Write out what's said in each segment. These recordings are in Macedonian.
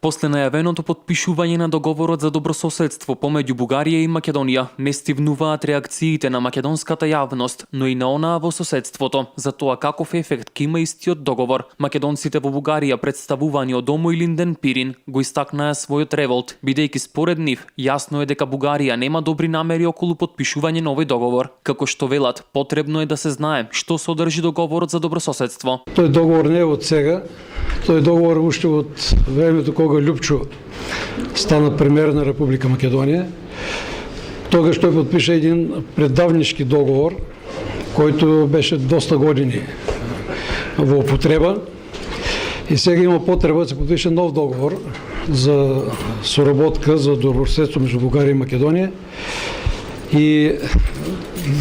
После најавеното потпишување на договорот за добрососедство помеѓу Бугарија и Македонија, не стивнуваат реакциите на македонската јавност, но и на онаа во соседството, за тоа каков ефект ќе има истиот договор. Македонците во Бугарија, представувани од Омо Илинден Пирин, го истакнаа својот револт, бидејќи според нив јасно е дека Бугарија нема добри намери околу потпишување на овој договор. Како што велат, потребно е да се знае што содржи договорот за добрососедство. Тој договор не е од сега, тој договор уште од времето кога Љупчо стана премиер на Република Македонија. Тогаш тој подпиша еден преддавнишки договор, којто беше доста години во употреба. И сега има потреба да се подпише нов договор за соработка за добрососедство меѓу Бугарија и Македонија. И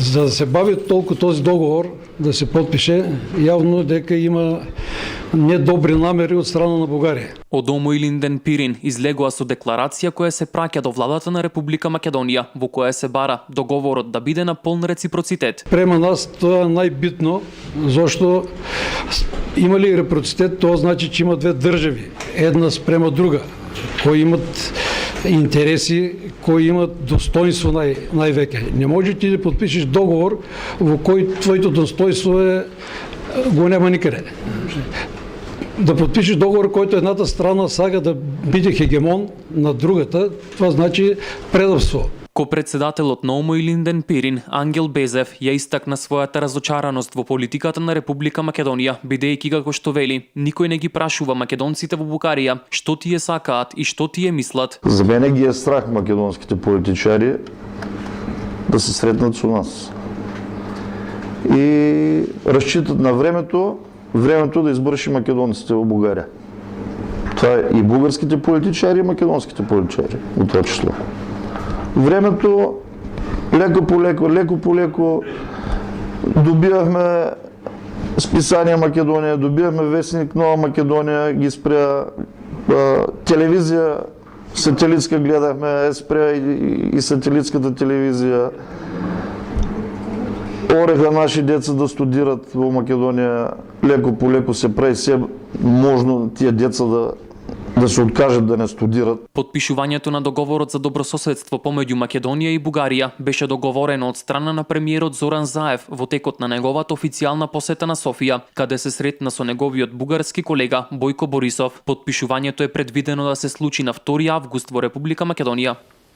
за да се бави толку този договор да се подпише, јавно дека има недобри намери од страна на Бугарија. Од Омо Илинден Пирин излегува со декларација која се праќа до владата на Република Македонија, во која се бара договорот да биде на полн реципроцитет. Према нас тоа е најбитно, зашто има ли реципроцитет, тоа значи че има две држави, една спрема друга, кои имат интереси, кои имат достоинство највеќе. Не може ти да подпишеш договор во кој твоето достоинство го нема никаде. Да подпишеш договор којто едната страна сага да биде хегемон на другата, това значи предавство. Ко-председателот на Омо Илинден Пирин, Ангел Безев, ја истакна својата разочараност во политиката на Република Македонија, бидејќи како што вели, никој не ги прашува македонците во Бугарија што тие сакаат и што тие мислат. За мене ги е страх македонските политичари да се сретнат со нас. И разчитат на времето да избрши македонците во Бугарија. Това е и бугарските политичари, и македонските политичари во тоа число. Времето леко по леко добивавме списание Македонија, добивавме вестник Нова Македонија, ги спреа телевизија, сателитска гледахме, спреа и сателитската телевизија. Ореха наши деца да студират во Македонија, леко по леко се прави се можно тие деца да се откажат да не студират. Потпишувањето на договорот за добрососедство помеѓу Македонија и Бугарија беше договорено од страна на премиерот Зоран Заев во текот на неговата официјална посета на Софија, каде се сретна со неговиот бугарски колега Бојко Борисов. Потпишувањето е предвидено да се случи на 2 август во Република Македонија.